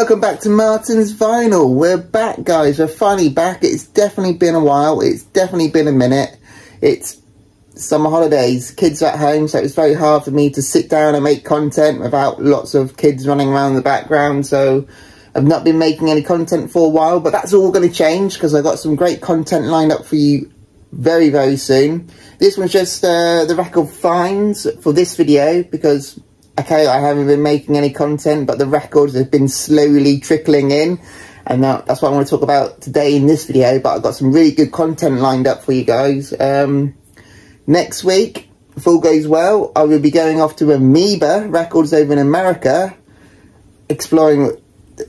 Welcome back to Martin's Vinyl. We're back, guys. We're finally back. It's definitely been a while. It's definitely been a minute. It's summer holidays, kids at home, so it's very hard for me to sit down and make content without lots of kids running around in the background. So I've not been making any content for a while, but that's all going to change because I've got some great content lined up for you very, very soon. This was just the record finds for this video because, okay, I haven't been making any content, but the records have been slowly trickling in. And that's what I want to talk about today in this video. But I've got some really good content lined up for you guys. Next week, if all goes well, I will be going off to Amoeba Records over in America, exploring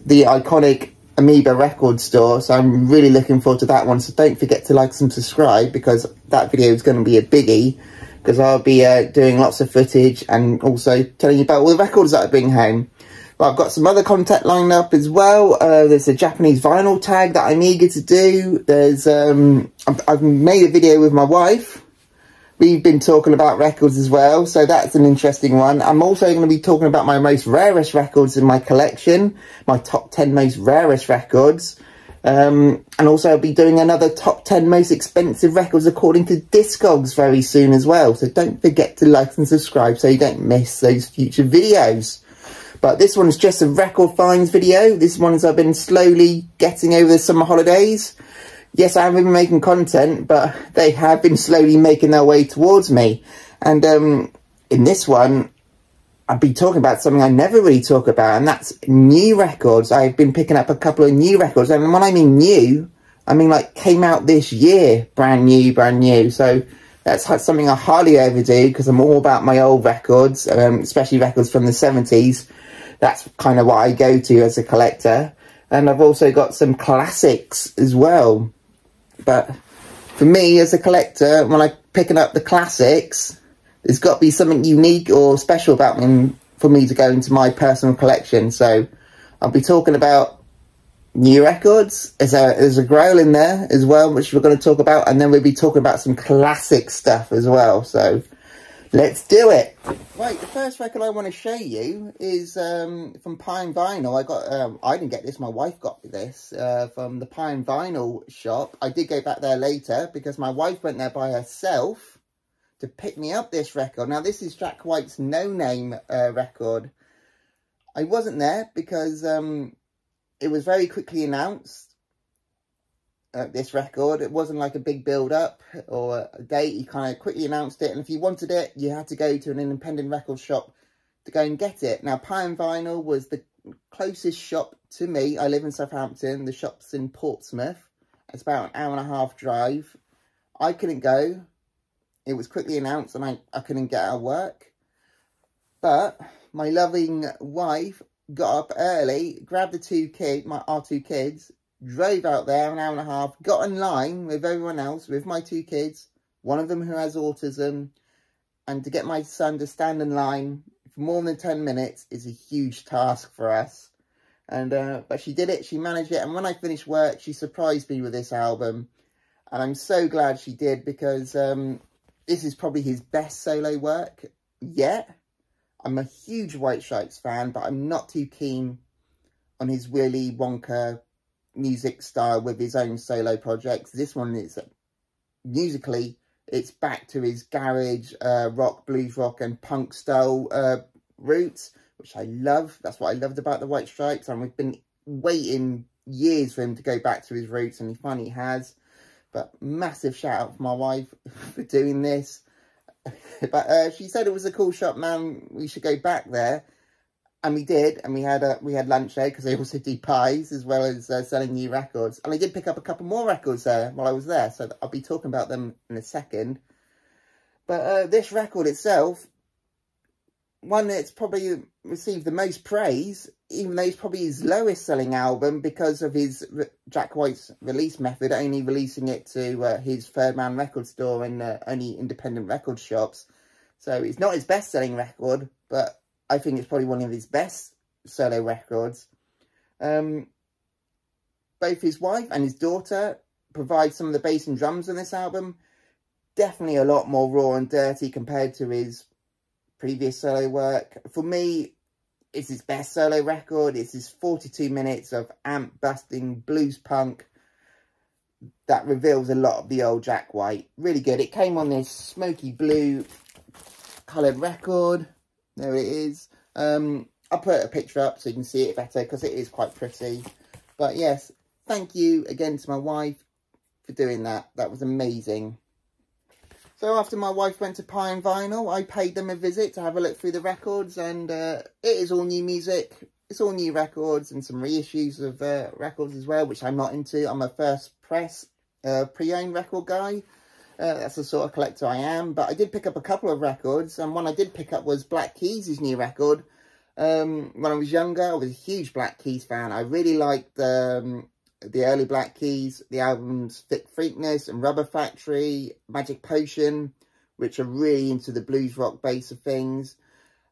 the iconic Amoeba record store. So I'm really looking forward to that one. So don't forget to like and subscribe because that video is going to be a biggie. Because I'll be doing lots of footage and also telling you about all the records that I bring home. But I've got some other content lined up as well. There's a Japanese vinyl tag that I'm eager to do. There's I've made a video with my wife. We've been talking about records as well, so that's an interesting one. I'm also going to be talking about my most rarest records in my collection, my top 10 most rarest records. And also I'll be doing another top 10 most expensive records according to Discogs very soon as well. So don't forget to like and subscribe so you don't miss those future videos. But this one's just a record finds video. This one's I've been slowly getting over the summer holidays. Yes, I haven't been making content, but they have been slowly making their way towards me. And in this one, I'll be talking about something I never really talk about, and that's new records. I've been picking up a couple of new records, and when I mean new, I mean like came out this year, brand new. So that's something I hardly ever do because I'm all about my old records, especially records from the 70s. That's kind of what I go to as a collector. And I've also got some classics as well. But for me as a collector, when I'm picking up the classics, there's got to be something unique or special about them for me to go into my personal collection. So I'll be talking about new records. There's a grail in there as well, which we're going to talk about. And then we'll be talking about some classic stuff as well. So let's do it. Right, the first record I want to show you is from Pine Vinyl. I didn't get this, my wife got this from the Pine Vinyl shop. I did go back there later because my wife went there by herself to pick me up this record. Now, this is Jack White's Noname record. I wasn't there because it was very quickly announced, this record. It wasn't like a big build-up or a date. He kind of quickly announced it, and if you wanted it, you had to go to an independent record shop to go and get it. Now, Pine Vinyl was the closest shop to me. I live in Southampton. The shop's in Portsmouth. It's about an hour-and-a-half drive. I couldn't go. It was quickly announced and I couldn't get out of work. But my loving wife got up early, grabbed our two kids, drove out there an hour and a half, got in line with everyone else, with my two kids, one of them who has autism, and to get my son to stand in line for more than 10 minutes is a huge task for us. And but she did it, she managed it, and when I finished work, she surprised me with this album. And I'm so glad she did because this is probably his best solo work yet. I'm a huge White Stripes fan, but I'm not too keen on his Willy Wonka music style with his own solo projects. This one is, musically, it's back to his garage, rock, blues rock and punk style roots, which I love. That's what I loved about the White Stripes, and we've been waiting years for him to go back to his roots, and he finally has. But massive shout out for my wife for doing this. But she said it was a cool shop, man. We should go back there, and we did. And we had lunch there because they also do pies as well as selling new records. And I did pick up a couple more records there while I was there, so I'll be talking about them in a second. But this record itself, one that's probably received the most praise, even though it's probably his lowest selling album because of his Jack White's release method, only releasing it to his third man record store and only independent record shops. So it's not his best selling record, but I think it's probably one of his best solo records. Both his wife and his daughter provide some of the bass and drums on this album. Definitely a lot more raw and dirty compared to his previous solo work. For me, It's his best solo record. It's his 42 minutes of amp-busting blues punk that reveals a lot of the old Jack White. Really good. It came on this smoky blue coloured record. There it is. I'll put a picture up so you can see it better because it is quite pretty. But yes, thank you again to my wife for doing that. That was amazing. So after my wife went to Pie and Vinyl, I paid them a visit to have a look through the records, and it is all new music. It's all new records and some reissues of records as well, which I'm not into. I'm a first press pre-owned record guy. That's the sort of collector I am. But I did pick up a couple of records, and one I did pick up was Black Keys' new record. When I was younger, I was a huge Black Keys fan. I really liked the early Black Keys, the albums Thick Freakness and Rubber Factory, Magic Potion, which are really into the blues rock base of things.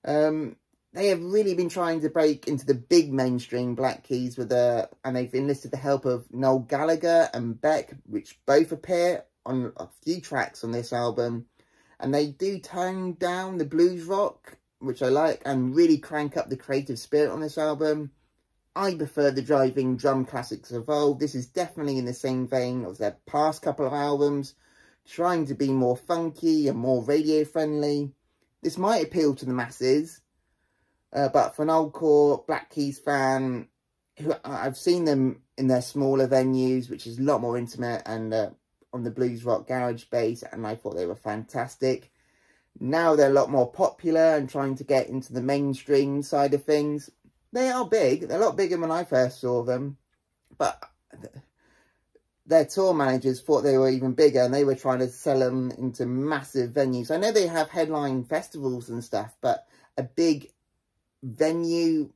They have really been trying to break into the big mainstream Black Keys with and they've enlisted the help of Noel Gallagher and Beck, which both appear on a few tracks on this album. And they do tone down the blues rock, which I like, and really crank up the creative spirit on this album. I prefer the driving drum classics of old. This is definitely in the same vein as their past couple of albums, trying to be more funky and more radio friendly. This might appeal to the masses, but for an old core Black Keys fan, who I've seen them in their smaller venues, which is a lot more intimate and on the blues rock garage base, and I thought they were fantastic. Now they're a lot more popular and trying to get into the mainstream side of things. They are big. They're a lot bigger than when I first saw them. But their tour managers thought they were even bigger, and they were trying to sell them into massive venues. I know they have headline festivals and stuff, but a big venue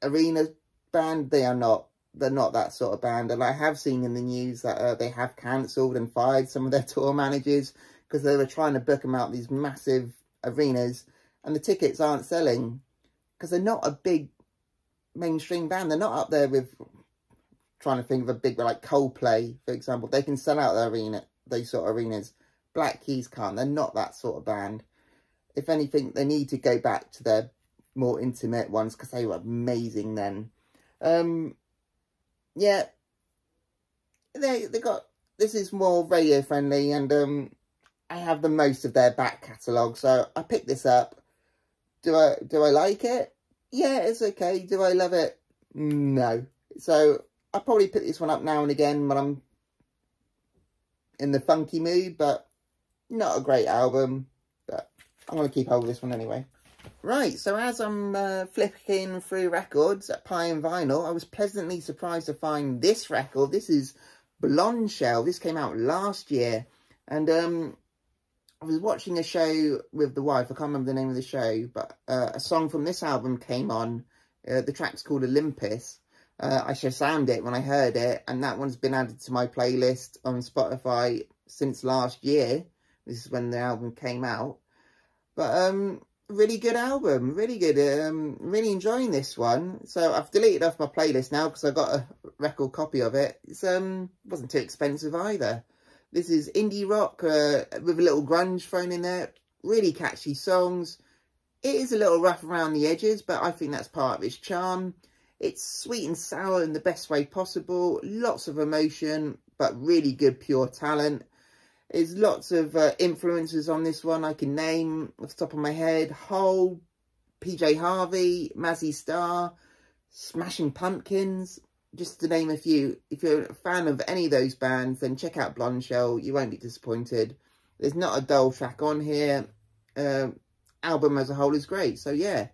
arena band, they are not. They're not that sort of band. And I have seen in the news that they have cancelled and fired some of their tour managers because they were trying to book them out these massive arenas, and the tickets aren't selling because they're not a big mainstream band. They're not up there with, trying to think of a big, like Coldplay, for example. They can sell out their arena, those sort of arenas. Black Keys can't. They're not that sort of band. If anything, they need to go back to their more intimate ones because they were amazing then. Yeah, they got, this is more radio friendly, and I have the most of their back catalogue, so I picked this up. Do I like it? Yeah, it's okay. Do I love it? No. So I'll probably pick this one up now and again when I'm in the funky mood, but not a great album. But I'm going to keep hold of this one anyway. Right, so as I'm flicking through records at Pie and Vinyl, I was pleasantly surprised to find this record. This is Blonde Shell. This came out last year. And I was watching a show with the wife. I can't remember the name of the show, but a song from this album came on. The track's called Olympus. I Shazammed it when I heard it, and that one's been added to my playlist on Spotify since last year. This is when the album came out. But really good album, really good. Really enjoying this one. So I've deleted off my playlist now because I got a record copy of it. It's wasn't too expensive either. This is indie rock with a little grunge thrown in there. Really catchy songs. It is a little rough around the edges, but I think that's part of its charm. It's sweet and sour in the best way possible. Lots of emotion, but really good pure talent. There's lots of influences on this one I can name off the top of my head. Hole, PJ Harvey, Mazzy Star, Smashing Pumpkins, just to name a few. If you're a fan of any of those bands, then check out Blonde Shell. You won't be disappointed. There's not a dull track on here. Album as a whole is great. So yeah,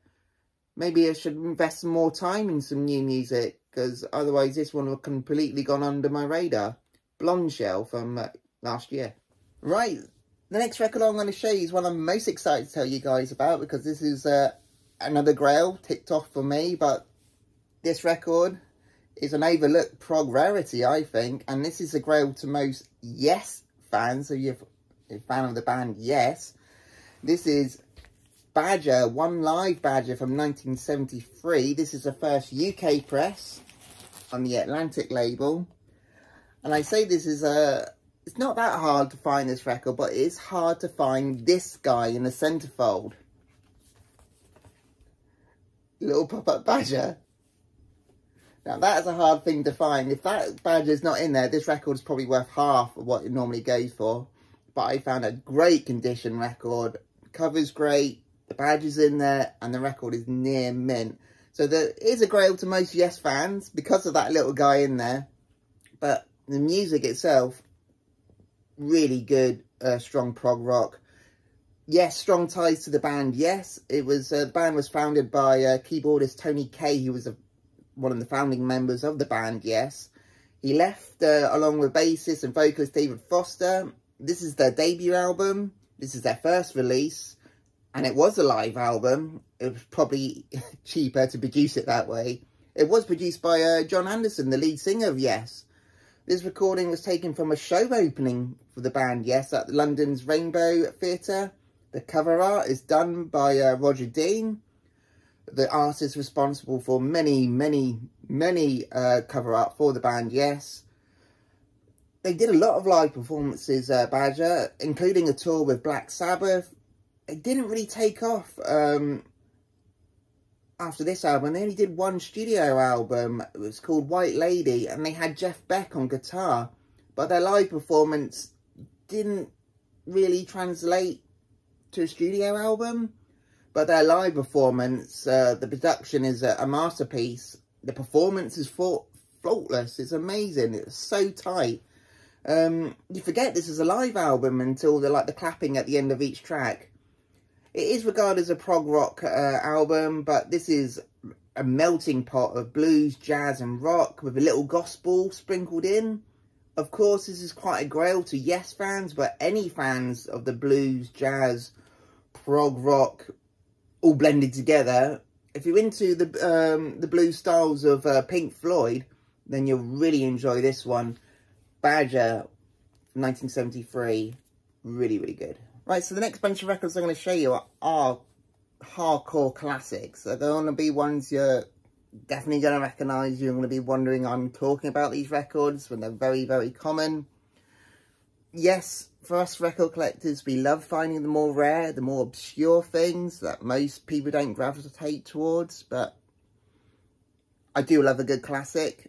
maybe I should invest some more time in some new music, because otherwise this one would have completely gone under my radar. Blonde Shell from last year. Right, the next record I'm going to show you is one I'm most excited to tell you guys about, because this is another grail ticked off for me. But this record is an overlooked prog rarity, I think, and this is a grail to most Yes fans. So you're a fan of the band Yes. This is Badger, One Live Badger from 1973. This is the first UK press on the Atlantic label. And I say this is it's not that hard to find this record, but it is hard to find this guy in the centerfold. little pop-up badger. Now that's a hard thing to find. If that badger's not in there, this record is probably worth half of what it normally goes for. But I found a great condition record. The cover's great, the badger's in there, and the record is near mint. So there is a grail to most Yes fans because of that little guy in there. But the music itself, really good, strong prog rock. Yes, strong ties to the band. Yes, it was the band was founded by keyboardist Tony Kaye, who was one of the founding members of the band. Yes, he left along with bassist and vocalist David Foster. This is their debut album. This is their first release, and it was a live album. It was probably cheaper to produce it that way. It was produced by John Anderson, the lead singer of Yes. This recording was taken from a show opening for the band Yes at London's Rainbow Theatre. The cover art is done by Roger Dean, the artist responsible for many cover art for the band Yes. They did a lot of live performances, Badger, including a tour with Black Sabbath. It didn't really take off after this album. They only did one studio album. It was called White Lady, and they had Jeff Beck on guitar. But their live performance didn't really translate to a studio album. But their live performance, the production is a masterpiece. The performance is faultless. It's amazing. It's so tight. You forget this is a live album until the clapping at the end of each track. It is regarded as a prog rock album, but this is a melting pot of blues, jazz and rock with a little gospel sprinkled in. Of course, this is quite a grail to Yes fans, but any fans of the blues, jazz, prog rock, all blended together. If you're into the blues styles of Pink Floyd, then you'll really enjoy this one. Badger, 1973, really, really good. Right, so the next bunch of records I'm going to show you are hardcore classics. So they're going to be ones you're definitely going to recognise. You're going to be wondering I'm talking about these records when they're very, very common. Yes, for us record collectors, we love finding the more rare, the more obscure things that most people don't gravitate towards. But I do love a good classic.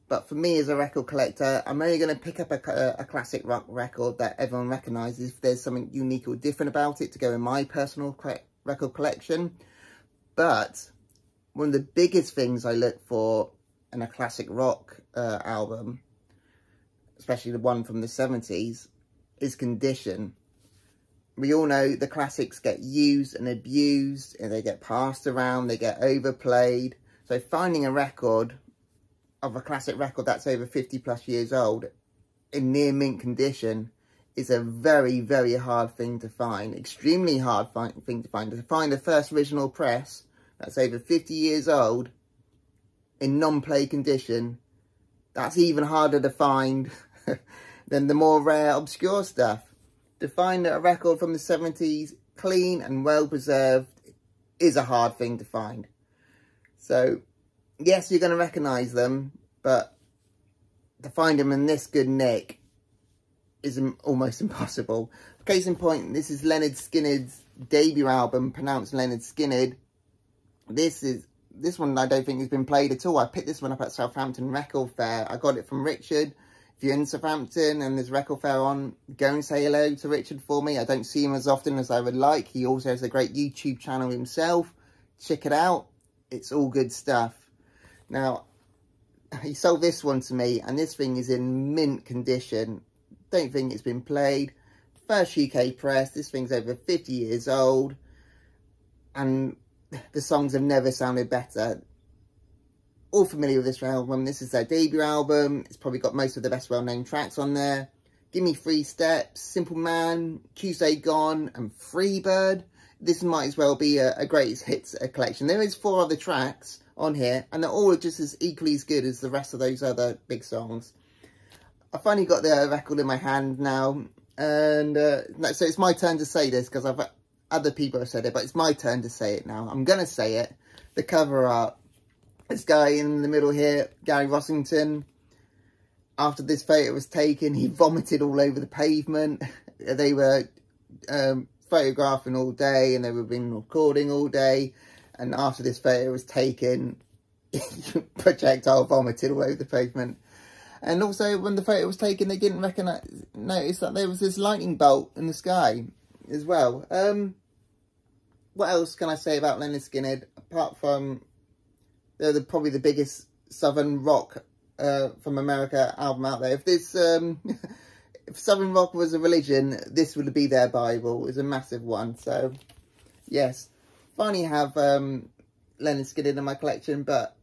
But for me as a record collector, I'm only going to pick up a classic rock record that everyone recognises if there's something unique or different about it to go in my personal record collection. But one of the biggest things I look for in a classic rock album, especially the one from the 70s, is condition. We all know the classics get used and abused, and they get passed around, they get overplayed. So finding a record of a classic record that's over 50 plus years old in near mint condition is a very, very hard thing to find. Extremely hard thing to find. To find a first original press that's over 50 years old in non-play condition, that's even harder to find than the more rare, obscure stuff. To find a record from the 70s clean and well preserved is a hard thing to find. So yes, you're going to recognise them, but to find them in this good nick is almost impossible. Case in point, this is Leonard Skinnerd's debut album, pronounced Leonard Skinnerd. This one I don't think has been played at all. I picked this one up at Southampton Record Fair. I got it from Richard. If you're in Southampton and there's Record Fair on, go and say hello to Richard for me. I don't see him as often as I would like. He also has a great YouTube channel himself. Check it out. It's all good stuff. Now, he sold this one to me, and this thing is in mint condition. Don't think it's been played. First UK press. This thing's over 50 years old, and the songs have never sounded better. All familiar with this album. This is their debut album. It's probably got most of the best well-known tracks on there. Give Me 3 Steps, Simple Man, Tuesday Gone, and Freebird. This might as well be a greatest hits collection. There is 4 other tracks on here, and they're all just as equally as good as the rest of those other big songs. I finally got the record in my hand now, and so it's my turn to say this, because other people have said it, but it's my turn to say it now. I'm going to say it. The cover art. This guy in the middle here, Gary Rossington, after this photo was taken, he vomited all over the pavement. They were photographing all day, and they were been recording all day. and after this photo was taken, projectile vomited all over the pavement. And also, when the photo was taken, they didn't notice that there was this lightning bolt in the sky as well. What else can I say about Leonard Skin? Apart from they're probably the biggest southern rock from America album out there. If this if southern rock was a religion, this would be their Bible. It's a massive one. So yes, finally have Leonard Skin in my collection, but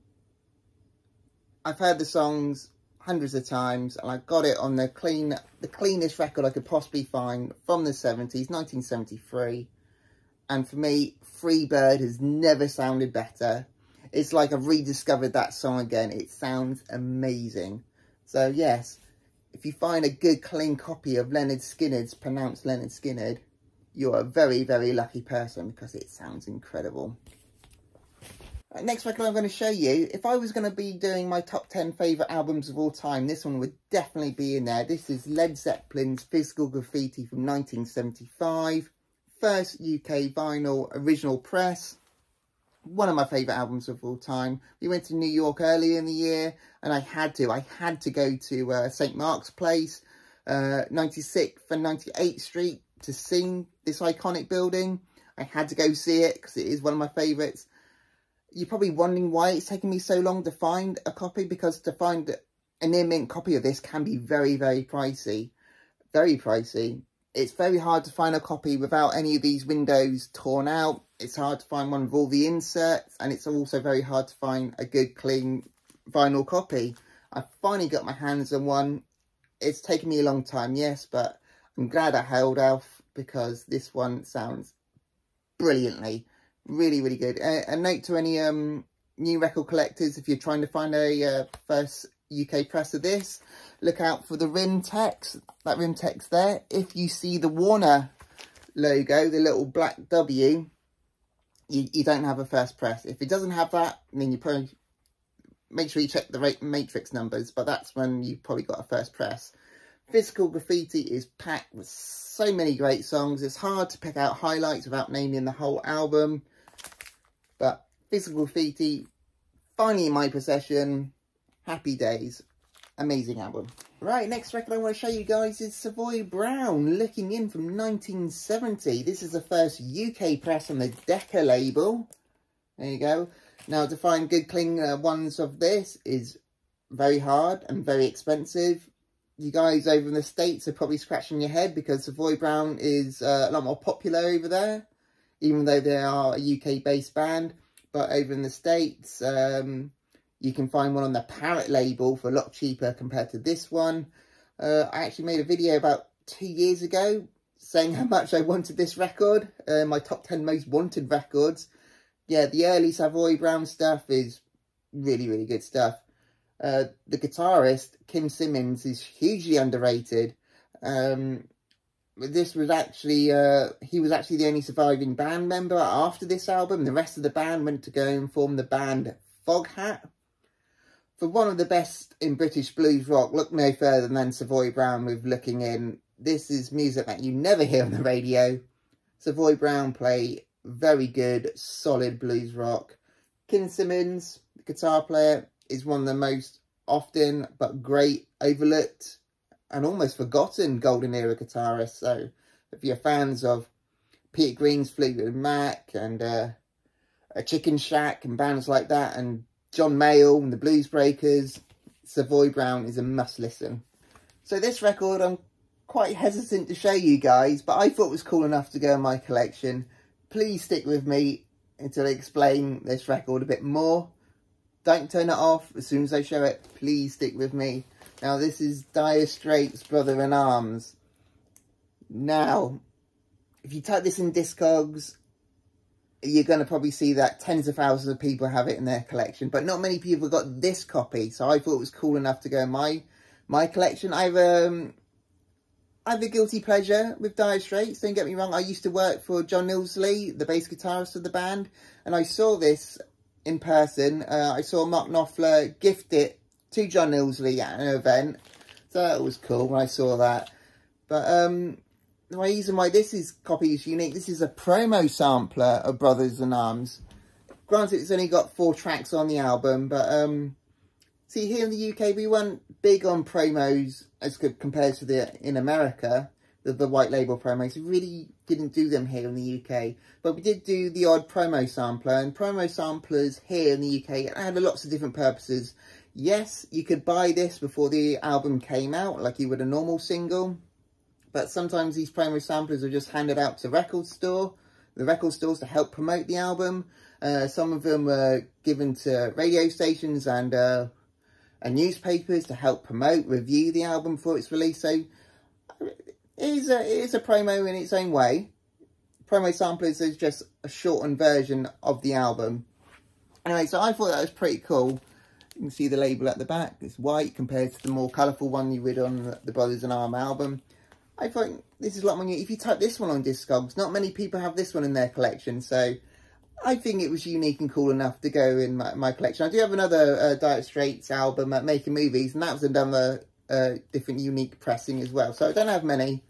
I've heard the songs hundreds of times, and I got it on the cleanest record I could possibly find from the 70s, 1973. And for me, Freebird has never sounded better. It's like I've rediscovered that song again. It sounds amazing. So yes, if you find a good clean copy of Leonard Skinner's, pronounced Leonard Skinner, you're a very, very lucky person, because it sounds incredible. Next record I'm going to show you, if I was going to be doing my top 10 favourite albums of all time, this one would definitely be in there. This is Led Zeppelin's Physical Graffiti from 1975. First UK vinyl original press. One of my favourite albums of all time. We went to New York earlier in the year, and I had to go to St. Mark's Place, 96th and 98th Street, to see this iconic building. I had to go see it because it is one of my favourites. You're probably wondering why it's taken me so long to find a copy, because to find a near mint copy of this can be very, very pricey. Very pricey. It's very hard to find a copy without any of these windows torn out. It's hard to find one with all the inserts, and it's also very hard to find a good clean vinyl copy. I finally got my hands on one. It's taken me a long time, yes, but I'm glad I held off, because this one sounds brilliantly. Really, really good. A note to any new record collectors, if you're trying to find a first UK press of this, look out for the rim text, that rim text there. If you see the Warner logo, the little black W, you don't have a first press. If it doesn't have that, then you probably make sure you check the matrix numbers, but that's when you've probably got a first press. Physical Graffiti is packed with so many great songs. It's hard to pick out highlights without naming the whole album. But Physical Graffiti, finally in my possession. Happy days. Amazing album. Right, next record I want to show you guys is Savoy Brown, Looking In from 1970. This is the first UK press on the Decca label. There you go. Now, to find good clean ones of this is very hard and very expensive. You guys over in the States are probably scratching your head, because Savoy Brown is a lot more popular over there, even though they are a UK-based band. But over in the States, you can find one on the Parrot label for a lot cheaper compared to this one. I actually made a video about 2 years ago saying how much I wanted this record, my top 10 most wanted records. Yeah, the early Savoy Brown stuff is really, really good stuff. The guitarist, Kim Simmons, is hugely underrated. This was actually, he was actually the only surviving band member after this album. The rest of the band went to go and form the band Foghat. For one of the best in British blues rock, look no further than Savoy Brown with Looking In. This is music that you never hear on the radio. Savoy Brown play very good, solid blues rock. Kim Simmons, the guitar player, is one of the most often but great overlooked and almost forgotten golden era guitarists. So if you're fans of Peter Green's Fleetwood Mac and a Chicken Shack and bands like that, and John Mayall and the Blues Breakers, Savoy Brown is a must listen. So this record I'm quite hesitant to show you guys, but I thought it was cool enough to go in my collection. Please stick with me until I explain this record a bit more. Don't turn it off as soon as I show it. Please stick with me. Now, this is Dire Straits' Brother in Arms. Now, if you type this in Discogs, you're going to probably see that tens of thousands of people have it in their collection. But not many people got this copy. So I thought it was cool enough to go in my collection. I have a guilty pleasure with Dire Straits. Don't get me wrong. I used to work for John Illsley, the bass guitarist of the band. And I saw this in person. I saw Mark Knopfler gift it to John Illsley at an event. So that was cool when I saw that. But the reason why this copy is unique, this is a promo sampler of Brothers in Arms. granted, it's only got 4 tracks on the album, but see, here in the UK, we weren't big on promos as compared to in America, the white label promos. We really didn't do them here in the UK, but we did do the odd promo sampler, and promo samplers here in the UK had lots of different purposes. Yes, you could buy this before the album came out, like you would a normal single, but sometimes these promo samplers are just handed out to the record stores to help promote the album. Some of them were given to radio stations and newspapers to help promote, review the album before its release. So it is a promo in its own way. Promo samplers is just a shortened version of the album. Anyway, so I thought that was pretty cool. You can see the label at the back. It's white compared to the more colourful one you would on the Brothers in Arm album. I thought this is a lot more new. If you type this one on Discogs, not many people have this one in their collection. So I think it was unique and cool enough to go in my collection. I do have another Dire Straits album, Making Movies, and that was another different unique pressing as well. So I don't have many,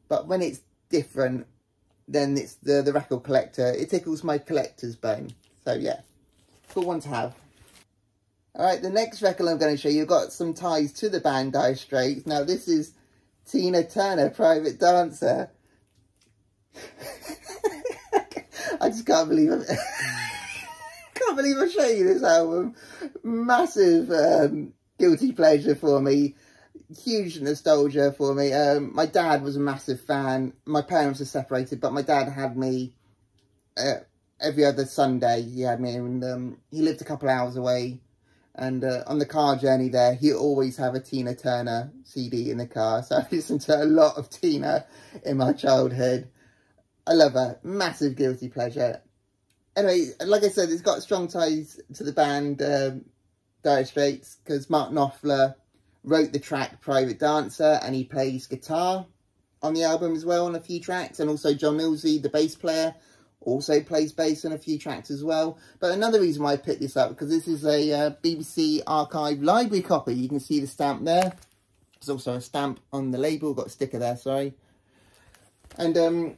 but when it's different, then it's the record collector. It tickles my collector's bone. So yeah, cool one to have. Alright, the next record I'm going to show you got some ties to the band Dire Straits. Now this is Tina Turner, Private Dancer. I just can't believe it. Can't believe I'm showing you this album. Massive guilty pleasure for me. Huge nostalgia for me. My dad was a massive fan. My parents are separated, but my dad had me every other Sunday. He had me, and he lived a couple hours away. And on the car journey there, he'd always have a Tina Turner CD in the car. So I listened to a lot of Tina in my childhood. I love her. Massive guilty pleasure. Anyway, like I said, it's got strong ties to the band Dire Straits, because Mark Knopfler wrote the track Private Dancer, and he plays guitar on the album as well on a few tracks. And also John Millsy, the bass player, also plays bass on a few tracks as well. But another reason why I picked this up, because this is a BBC Archive library copy. You can see the stamp there. There's also a stamp on the label, got a sticker there, sorry. And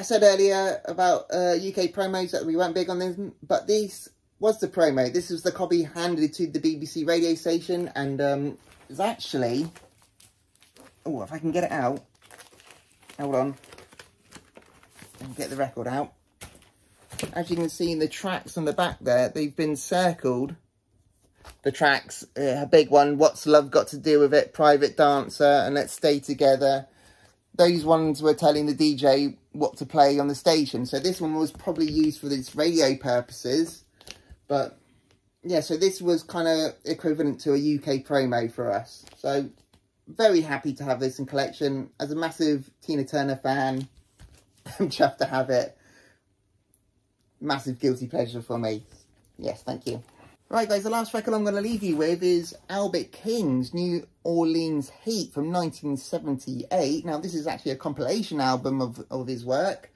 I said earlier about UK promos that we weren't big on this, but this was the promo. This was the copy handed to the BBC radio station, and it's actually... Oh, if I can get it out. Hold on. And get the record out. As you can see in the tracks on the back there, they've been circled. The tracks, a big one, What's Love Got to Do With It, Private Dancer, and Let's Stay Together. Those ones were telling the DJ what to play on the station. So this one was probably used for its radio purposes. But yeah, so this was kind of equivalent to a UK promo for us. So very happy to have this in collection. As a massive Tina Turner fan, I'm chuffed to have it. Massive guilty pleasure for me. Yes, thank you. Right guys, the last record I'm going to leave you with is Albert King's New Orleans Heat from 1978. Now this is actually a compilation album of his work.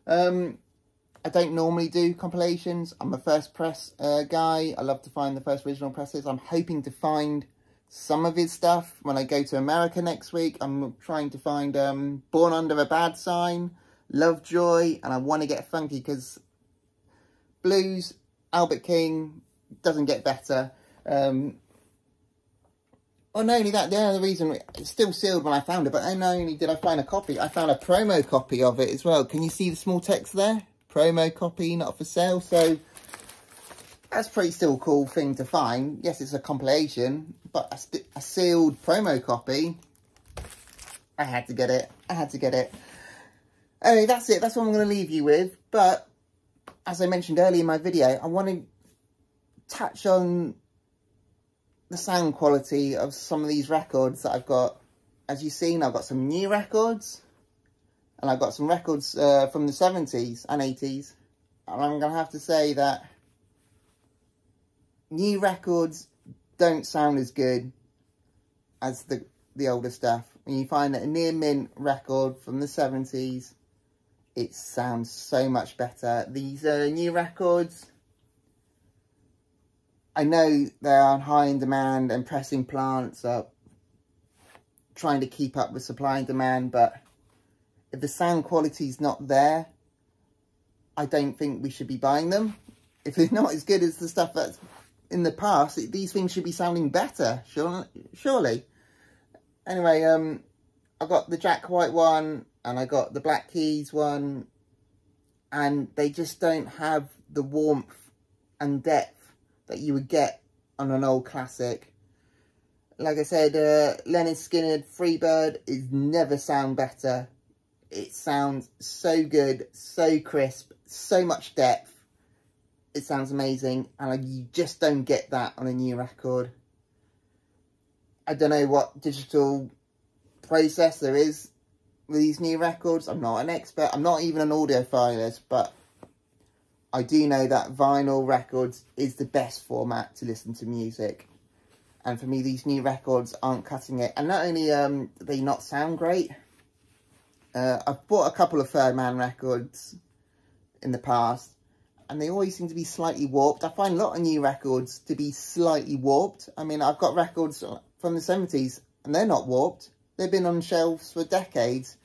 I don't normally do compilations. I'm a first press guy. I love to find the first original presses. I'm hoping to find some of his stuff when I go to America next week. I'm trying to find Born Under a Bad Sign, Lovejoy, and I want to get funky because blues, Albert King doesn't get better. Well, not only that, the other reason, it's still sealed when I found it, but not only did I find a copy, I found a promo copy of it as well. Can you see the small text there? Promo copy, not for sale. So that's pretty still a cool thing to find. Yes, it's a compilation, but a sealed promo copy. I had to get it. I had to get it. Anyway, that's it. That's what I'm going to leave you with. But as I mentioned earlier in my video, I want to touch on the sound quality of some of these records that I've got. As you've seen, I've got some new records, and I've got some records from the 70s and 80s. And I'm going to have to say that new records don't sound as good as the older stuff. When you find that a near mint record from the 70s, it sounds so much better. These new records, I know they're on high in demand and pressing plants are trying to keep up with supply and demand, but if the sound quality is not there, I don't think we should be buying them. if they're not as good as the stuff that's in the past, these things should be sounding better, surely. Anyway, I got the Jack White one, and I got the Black Keys one, and they just don't have the warmth and depth that you would get on an old classic. Like I said, Leonard Skin Freebird is never sound better. It sounds so good, so crisp, so much depth. It sounds amazing, and you just don't get that on a new record. I don't know what digital process there is with these new records. I'm not an expert. I'm not even an audiophilist, but I do know that vinyl records is the best format to listen to music. And for me, these new records aren't cutting it. And not only do they not sound great, I've bought a couple of Third Man records in the past, and they always seem to be slightly warped. I find a lot of new records to be slightly warped. I mean, I've got records from the 70s, and they're not warped. They've been on shelves for decades,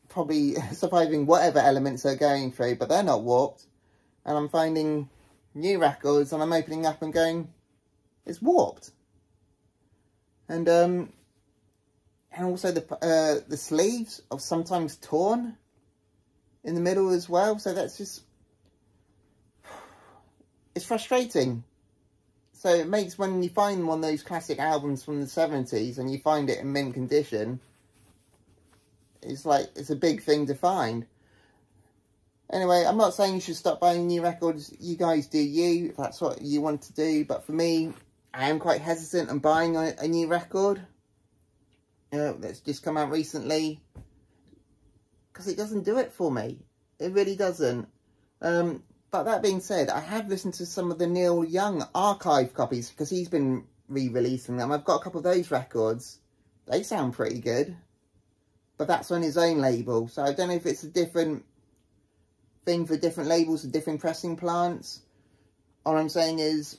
probably surviving whatever elements they're going through, but they're not warped. And I'm finding new records, and I'm opening up and going, it's warped. And also the sleeves are sometimes torn in the middle as well. So that's just, it's frustrating. So it makes, when you find one of those classic albums from the 70s and you find it in mint condition, it's like, it's a big thing to find. Anyway, I'm not saying you should stop buying new records. You guys do you, if that's what you want to do. But for me, I am quite hesitant on buying a new record that's just come out recently, because it doesn't do it for me. It really doesn't. But that being said, I have listened to some of the Neil Young archive copies, because he's been re-releasing them. I've got a couple of those records. They sound pretty good. But that's on his own label. So I don't know if it's a different thing for different labels and different pressing plants. All I'm saying is,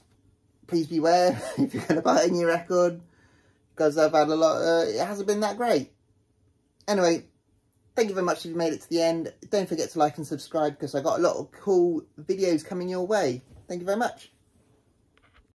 please beware if you're going to buy a new record, because I've had a lot, it hasn't been that great. Anyway, thank you very much if you made it to the end. Don't forget to like and subscribe, because I've got a lot of cool videos coming your way. Thank you very much.